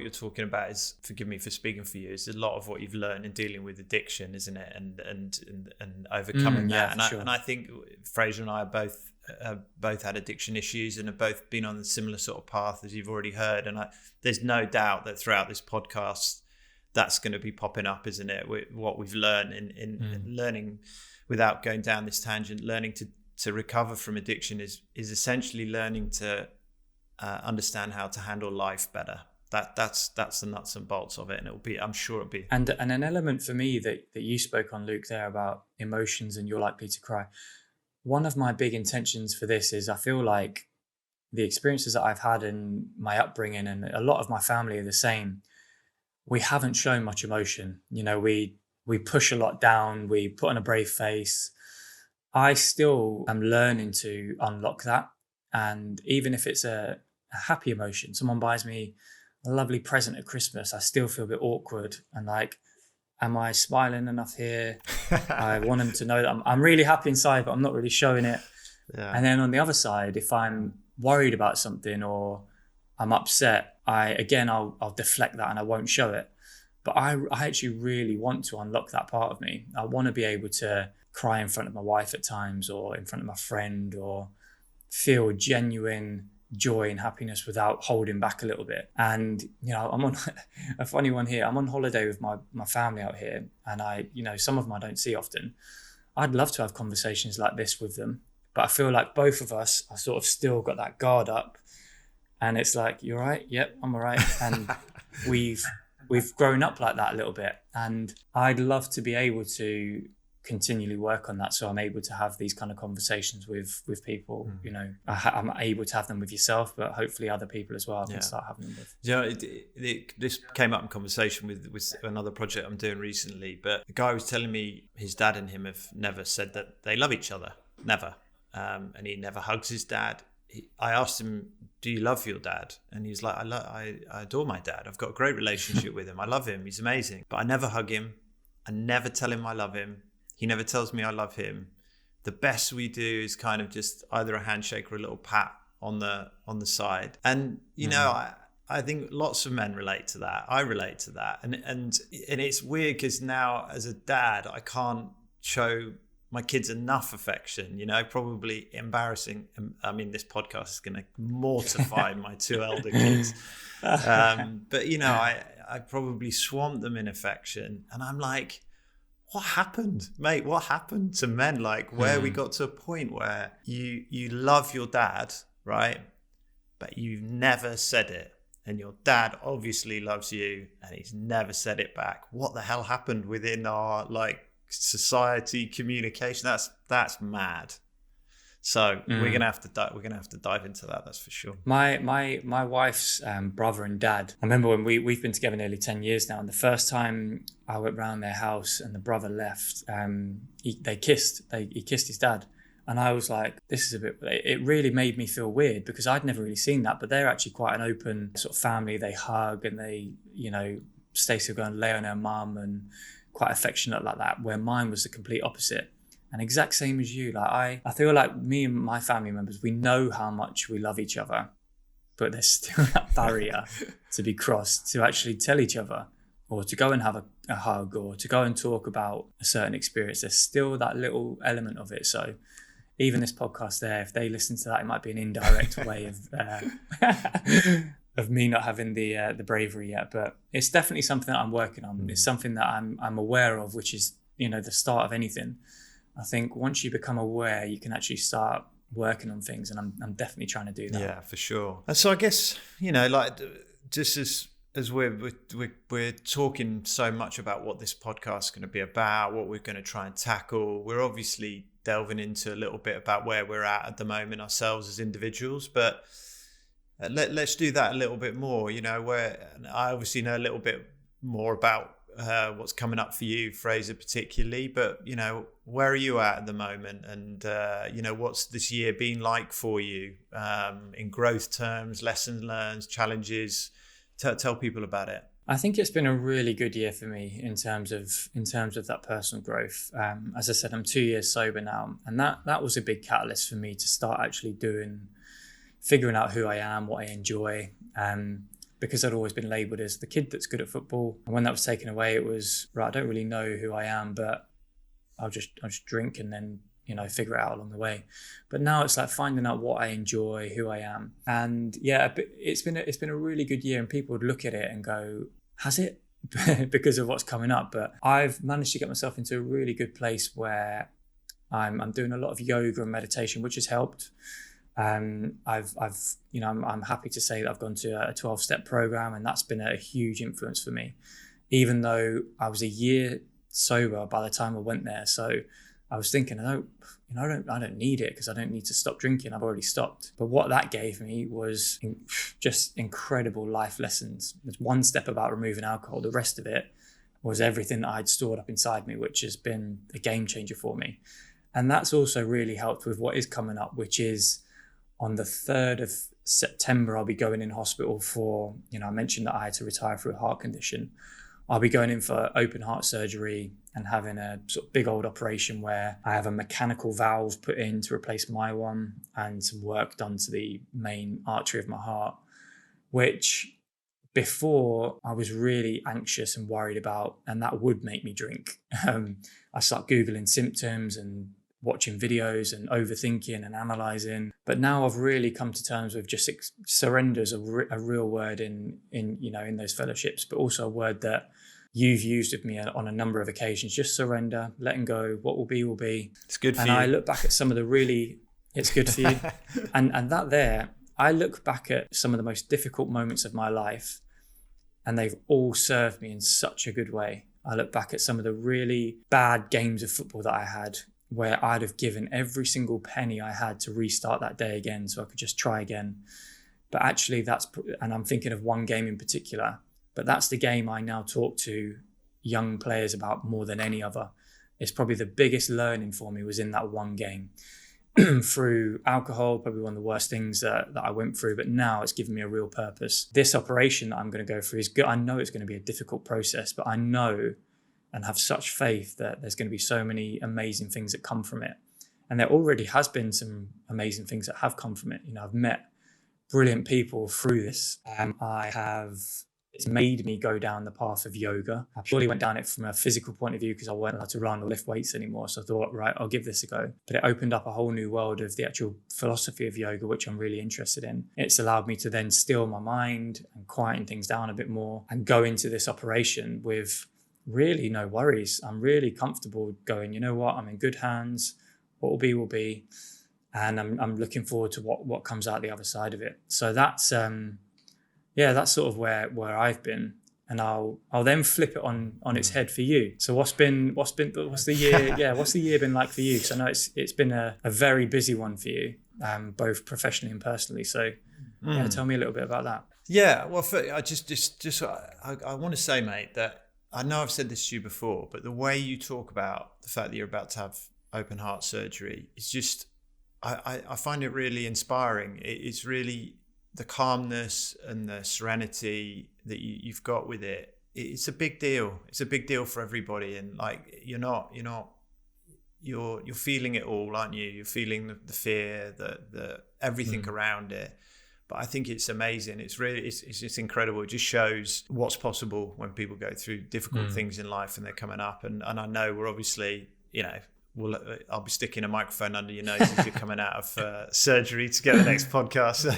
you're talking about is, forgive me for speaking for you, is a lot of what you've learned in dealing with addiction, isn't it? And overcoming that. And I think Fraser and I are both had addiction issues and have both been on a similar sort of path, as you've already heard. And there's no doubt that throughout this podcast, that's going to be popping up, isn't it? What we've learned in learning, without going down this tangent, learning to recover from addiction is essentially learning to understand how to handle life better. That's the nuts and bolts of it, and I'm sure it'll be. And an element for me that you spoke on, Luke, there about emotions and you're likely to cry. One of my big intentions for this is, I feel like the experiences that I've had in my upbringing, and a lot of my family are the same, we haven't shown much emotion. We push a lot down, we put on a brave face. I still am learning to unlock that. And even if it's a happy emotion, someone buys me a lovely present at Christmas, I still feel a bit awkward and like, am I smiling enough here? I want them to know that I'm really happy inside, but I'm not really showing it. Yeah. And then on the other side, if I'm worried about something or I'm upset, I'll deflect that and I won't show it. But I actually really want to unlock that part of me. I want to be able to cry in front of my wife at times, or in front of my friend, or feel genuine joy and happiness without holding back a little bit. And I'm on a funny one here. I'm on holiday with my family out here, and some of them I don't see often. I'd love to have conversations like this with them, but I feel like both of us are sort of still got that guard up, and it's like, you're right, yep, I'm all right. And we've grown up like that a little bit, and I'd love to be able to continually work on that, so I'm able to have these kind of conversations with people. I'm able to have them with yourself, but hopefully other people as well I can start having them with. This came up in conversation with another project I'm doing recently, but the guy was telling me his dad and him have never said that they love each other, never, and he never hugs his dad. I asked him, do you love your dad? And he's like, I adore my dad, I've got a great relationship with him, I love him, he's amazing, but I never hug him, I never tell him I love him. He never tells me I love him. The best we do is kind of just either a handshake or a little pat on the side. And I think lots of men relate to that. I relate to that. And it's weird because now as a dad, I can't show my kids enough affection. Probably embarrassing. I mean, this podcast is going to mortify my two elder kids. But I probably swamp them in affection, and I'm like, what happened, mate? What happened to men? Like, where we got to a point where you love your dad, right? But you've never said it. And your dad obviously loves you and he's never said it back. What the hell happened within our society communication? That's mad. So we're gonna have to dive into that. That's for sure. My wife's brother and dad. I remember when we've been together nearly 10 years now, and the first time I went round their house and the brother left, they kissed. He kissed his dad, and I was like, this is a bit. It really made me feel weird because I'd never really seen that. But they're actually quite an open sort of family. They hug and they, Stacey will go and lay on her mum and quite affectionate like that. Where mine was the complete opposite. And exact same as you, like I feel like me and my family members, we know how much we love each other, but there's still that barrier to be crossed to actually tell each other or to go and have a hug or to go and talk about a certain experience. There's still that little element of it. So even this podcast there, if they listen to that, it might be an indirect way of me not having the bravery yet. But it's definitely something that I'm working on. It's something that I'm aware of, which is, the start of anything. I think once you become aware, you can actually start working on things, and I'm definitely trying to do that. Yeah, for sure. And so I guess like just as we're talking so much about what this podcast is going to be about, what we're going to try and tackle, we're obviously delving into a little bit about where we're at the moment ourselves as individuals, but let's do that a little bit more. Where I obviously know a little bit more about what's coming up for you, Fraser, particularly, but where are you at the moment, and what's this year been like for you in growth terms, lessons learned, challenges? Tell people about it. I think it's been a really good year for me in terms of that personal growth. As I said, I'm 2 years sober now, and that was a big catalyst for me to start actually figuring out who I am, what I enjoy. Because I'd always been labelled as the kid that's good at football. And when that was taken away, it was, right, I don't really know who I am, but I'll just drink and then, figure it out along the way. But now it's like finding out what I enjoy, who I am. And yeah, it's been a really good year, and people would look at it and go, has it? Because of what's coming up. But I've managed to get myself into a really good place where I'm doing a lot of yoga and meditation, which has helped. I'm happy to say that I've gone to a 12-step program, and that's been a huge influence for me, even though I was a year sober by the time I went there. So I was thinking, I don't need it because I don't need to stop drinking. I've already stopped. But what that gave me was just incredible life lessons. There's one step about removing alcohol. The rest of it was everything that I'd stored up inside me, which has been a game changer for me. And that's also really helped with what is coming up, which is on the 3rd of September, I'll be going in hospital for, I mentioned that I had to retire through a heart condition. I'll be going in for open heart surgery and having a sort of big old operation where I have a mechanical valve put in to replace my one and some work done to the main artery of my heart, which before I was really anxious and worried about, and that would make me drink. I start Googling symptoms and watching videos and overthinking and analysing. But now I've really come to terms with just surrender is a real word in those fellowships, but also a word that you've used with me on a number of occasions. Just surrender, letting go, what will be will be. It's good for you. And I look back at some of the it's good for you. and that there, I look back at some of the most difficult moments of my life, and they've all served me in such a good way. I look back at some of the really bad games of football that I had, where I'd have given every single penny I had to restart that day again so I could just try again. But actually and I'm thinking of one game in particular, but that's the game I now talk to young players about more than any other. It's probably the biggest learning for me was in that one game. Through alcohol, probably one of the worst things that I went through, but now it's given me a real purpose. This operation that I'm going to go through is good. I know it's going to be a difficult process, but I know and have such faith that there's going to be so many amazing things that come from it. And there already has been some amazing things that have come from it. I've met brilliant people through this. It's made me go down the path of yoga. I purely went down it from a physical point of view because I weren't allowed to run or lift weights anymore. So I thought, right, I'll give this a go. But it opened up a whole new world of the actual philosophy of yoga, which I'm really interested in. It's allowed me to then still my mind and quieten things down a bit more and go into this operation with really no worries. I'm really comfortable going, you know what, I'm in good hands. What will be. And I'm looking forward to what comes out the other side of it. So that's sort of where I've been. and I'll then flip it on its head for you. So what's the year? Yeah, what's the year been like for you? Because I know it's been a very busy one for you, both professionally and personally. So yeah, tell me a little bit about that. Yeah, well, I want to say, mate, that I know I've said this to you before, but the way you talk about the fact that you're about to have open heart surgery is just, I find it really inspiring. It's really the calmness and the serenity that you've got with it. It's a big deal. It's a big deal for everybody, and like you're feeling it all, aren't you? You're feeling the fear, the everything around it. But I think it's amazing. It's just incredible. It just shows what's possible when people go through difficult things in life and they're coming up. And I know we're obviously, I'll be sticking a microphone under your nose as you're coming out of surgery to get the next podcast. So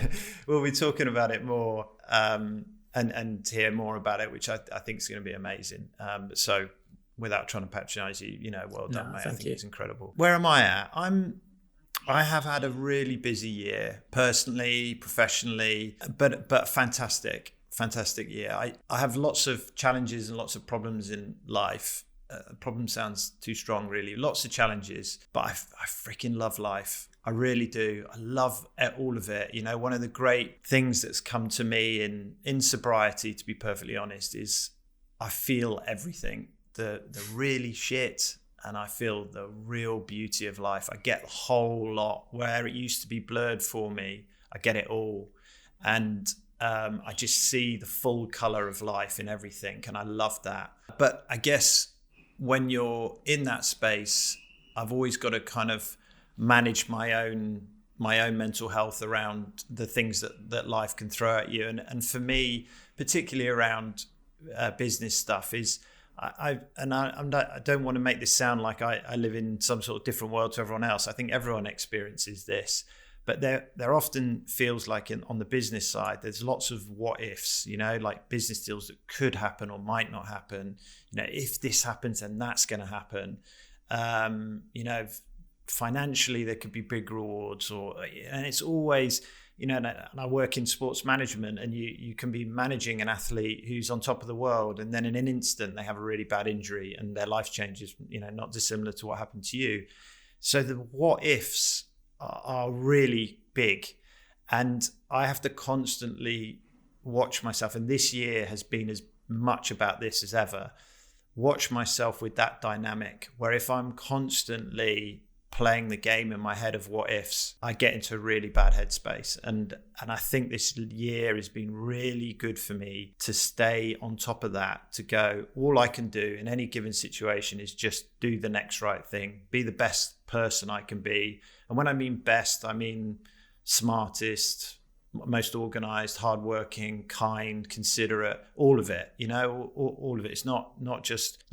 we'll be talking about it more and hear more about it, which I think is going to be amazing. So without trying to patronize you, well done, mate. I think it's incredible. Where am I at? I have had a really busy year, personally, professionally, but fantastic year. I have lots of challenges and lots of problems in life. Problem sounds too strong, really. Lots of challenges, but I freaking love life. I really do. I love all of it. One of the great things that's come to me in sobriety, to be perfectly honest, is I feel everything. The really shit, and I feel the real beauty of life. I get the whole lot. Where it used to be blurred for me, I get it all. And I just see the full color of life in everything. And I love that. But I guess when you're in that space, I've always got to kind of manage my own mental health around the things that life can throw at you. And for me, particularly around business stuff, is I don't want to make this sound like I live in some sort of different world to everyone else. I think everyone experiences this, but there often feels like on the business side, there's lots of what ifs, like business deals that could happen or might not happen. If this happens, then that's going to happen. Financially, there could be big rewards, and it's always, and I work in sports management, and you can be managing an athlete who's on top of the world, and then in an instant they have a really bad injury and their life changes, not dissimilar to what happened to you. So the what ifs are really big, and I have to constantly watch myself. And this year has been as much about this as ever. Watch myself with that dynamic, where if I'm constantly playing the game in my head of what ifs, I get into a really bad headspace. And I think this year has been really good for me to stay on top of that, to go, all I can do in any given situation is just do the next right thing, be the best person I can be. And when I mean best, I mean smartest, most organized, hardworking, kind, considerate, all of it, all of it. It's not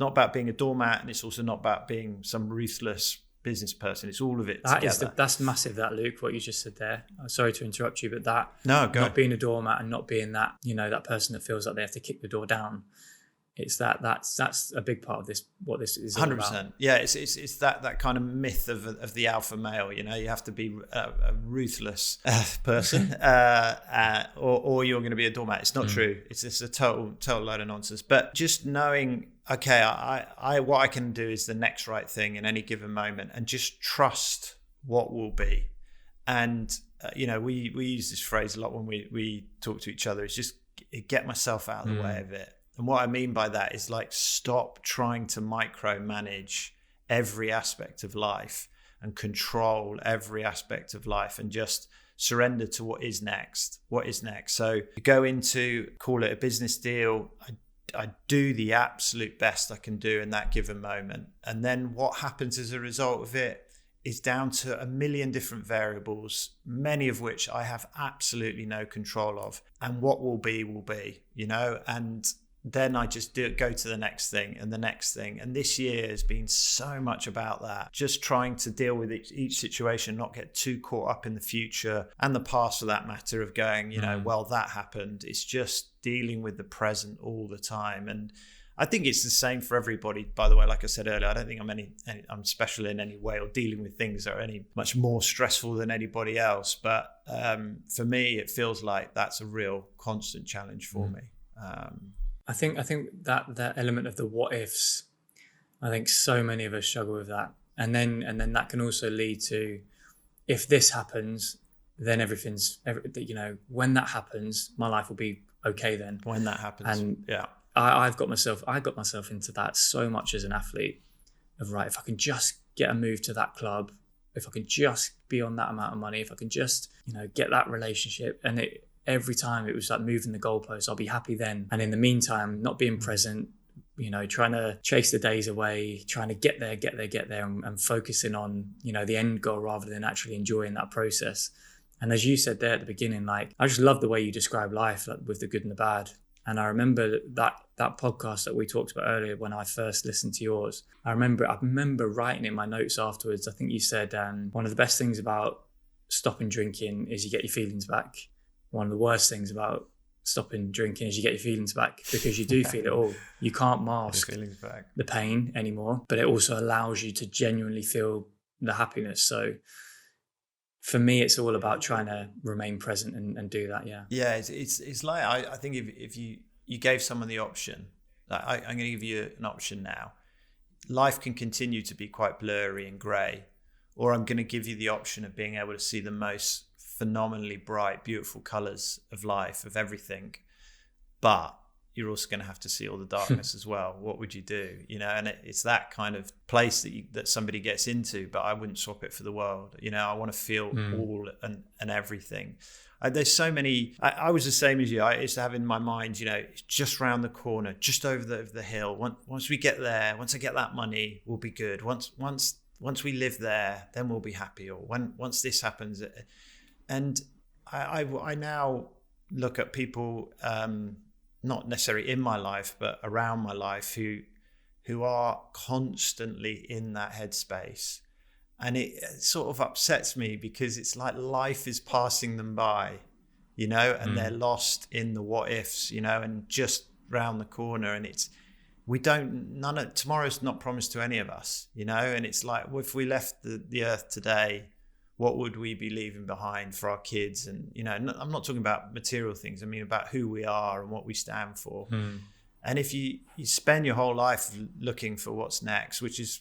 about being a doormat, and it's also not about being some ruthless business person. It's all of it together. That's massive, that, Luke, what you just said there. Sorry to interrupt you, but not being a doormat and not being that, that person that feels like they have to kick the door down. It's that's a big part of this, what this is all 100%. About. Yeah, it's that kind of myth of the alpha male. You have to be a ruthless person, or you're going to be a doormat. It's not true. It's just a total load of nonsense. But just knowing, okay, I what I can do is the next right thing in any given moment, and just trust what will be. And we use this phrase a lot when we talk to each other. It's just get myself out of the way of it. And what I mean by that is, like, stop trying to micromanage every aspect of life and control every aspect of life, and just surrender to what is next. So go into, call it a business deal. I do the absolute best I can do in that given moment. And then what happens as a result of it is down to a million different variables, many of which I have absolutely no control of. And what will be, and then I just go to the next thing and the next thing. And this year has been so much about that, just trying to deal with each situation, not get too caught up in the future and the past, for that matter, of going, well, that happened. It's just dealing with the present all the time. And I think it's the same for everybody, by the way. Like I said earlier, I don't think I'm special in any way, or dealing with things that are any much more stressful than anybody else. But for me, it feels like that's a real constant challenge for me. I think that element of the what ifs, I think so many of us struggle with that. And then that can also lead to, if this happens, then when that happens, my life will be okay then. When that happens. And yeah. I got myself into that so much as an athlete of, right, if I can just get a move to that club, if I can just be on that amount of money, if I can just, get that relationship. And every time it was like moving the goalposts, I'll be happy then. And in the meantime, not being present, trying to chase the days away, trying to get there and focusing on, the end goal rather than actually enjoying that process. And as you said there at the beginning, like, I just love the way you describe life, like, with the good and the bad. And I remember that podcast that we talked about earlier when I first listened to yours. I remember writing in my notes afterwards. I think you said one of the best things about stopping drinking is you get your feelings back. One of the worst things about stopping drinking is you get your feelings back, because you do feel it all. You can't mask the pain anymore, but it also allows you to genuinely feel the happiness. So for me, it's all about trying to remain present and do that. Yeah, it's like, I think if you gave someone the option, like, I'm going to give you an option now. Life can continue to be quite blurry and grey, or I'm going to give you the option of being able to see the most phenomenally bright, beautiful colours of life, of everything, but you're also going to have to see all the darkness as well. What would you do? And it's that kind of place that somebody gets into, but I wouldn't swap it for the world. I want to feel all and everything. There's so many. I was the same as you. I used to have in my mind, it's just round the corner, just over the hill. Once we get there, once I get that money, we'll be good. Once we live there, then we'll be happy. Or once this happens, and I now look at people, not necessarily in my life, but around my life, who are constantly in that headspace. And it sort of upsets me, because it's like life is passing them by, and they're lost in the what ifs, and just round the corner. And tomorrow's not promised to any of us, and it's like, well, if we left the earth today, what would we be leaving behind for our kids? And, I'm not talking about material things. I mean, about who we are and what we stand for. And if you spend your whole life looking for what's next, which is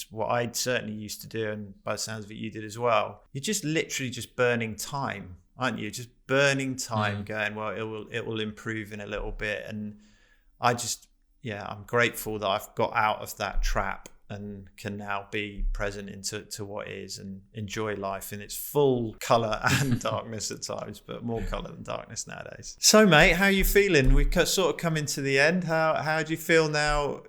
what I certainly used to do, and by the sounds of it, you did as well, you're just literally just burning time, aren't you? Just burning time, going, well, it will improve in a little bit. And I'm grateful that I've got out of that trap and can now be present into what is, and enjoy life in its full colour and darkness at times, but more colour than darkness nowadays. So, mate, how are you feeling? We've sort of come into the end. How do you feel now?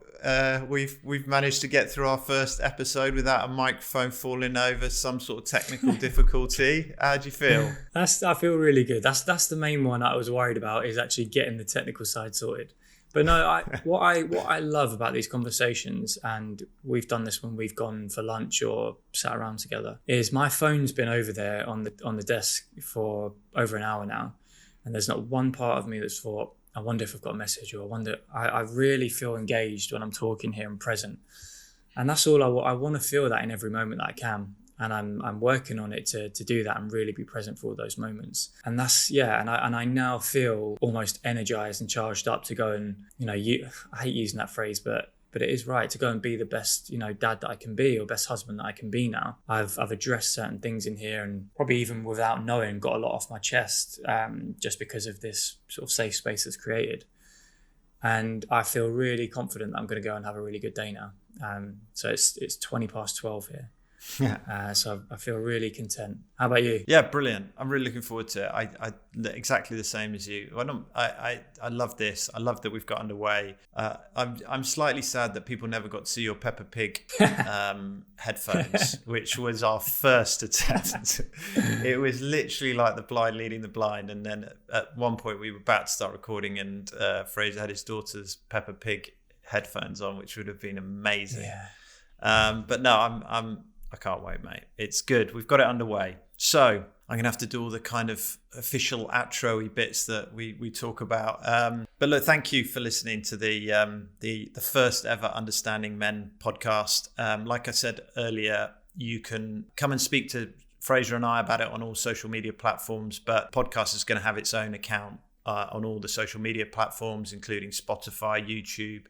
We've managed to get through our first episode without a microphone falling over some sort of technical difficulty. How do you feel? I feel really good. That's the main one I was worried about, is actually getting the technical side sorted. But no, what I love about these conversations, and we've done this when we've gone for lunch or sat around together, is my phone's been over there on the desk for over an hour now, and there's not one part of me that's thought, I wonder if I've got a message, or I really feel engaged when I'm talking here and present. And that's all I want to feel that in every moment that I can. And I'm working on it to do that and really be present for all those moments. And that's, and I now feel almost energized and charged up to go and, I hate using that phrase, but it is right, to go and be the best, dad that I can be, or best husband that I can be now. I've addressed certain things in here, and probably even without knowing, got a lot off my chest, just because of this sort of safe space that's created. And I feel really confident that I'm going to go and have a really good day now. So it's 20:12 here. So I feel really content. How about you? Yeah, brilliant. I'm really looking forward to it. I exactly the same as you. I love this. I love that we've got underway. I'm slightly sad that people never got to see your Peppa Pig headphones, which was our first attempt. It was literally like the blind leading the blind. And then at one point we were about to start recording, and Fraser had his daughter's Peppa Pig headphones on, which would have been amazing. But no, I can't wait, mate. It's good. We've got it underway. So I'm going to have to do all the kind of official outro-y bits that we talk about. But look, thank you for listening to the first ever Understanding Men podcast. Like I said earlier, you can come and speak to Fraser and I about it on all social media platforms, but podcast is going to have its own account on all the social media platforms, including Spotify, YouTube,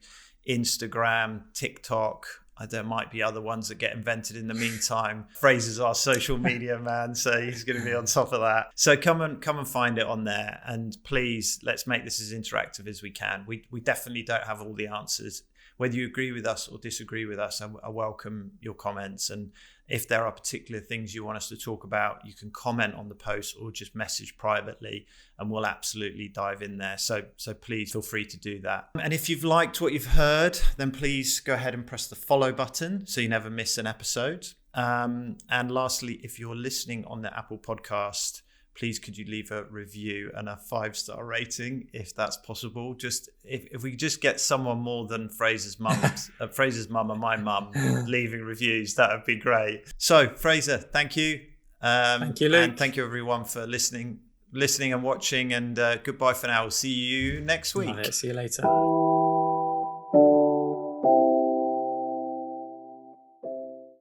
Instagram, TikTok. There might be other ones that get invented in the meantime. Fraser's our social media man, so he's going to be on top of that. So come and find it on there, and please, let's make this as interactive as we can. We definitely don't have all the answers. Whether you agree with us or disagree with us, I welcome your comments. And if there are particular things you want us to talk about, you can comment on the post or just message privately, and we'll absolutely dive in there. So please feel free to do that. And if you've liked what you've heard, then please go ahead and press the follow button so you never miss an episode. And lastly, if you're listening on the Apple Podcast, please could you leave a review and a 5-star rating if that's possible. Just if we just get someone more than Fraser's mum and my mum leaving reviews, that would be great. So Fraser, thank you. Thank you, Luke. And thank you everyone for listening and watching, and goodbye for now. We'll see you next week. See you later.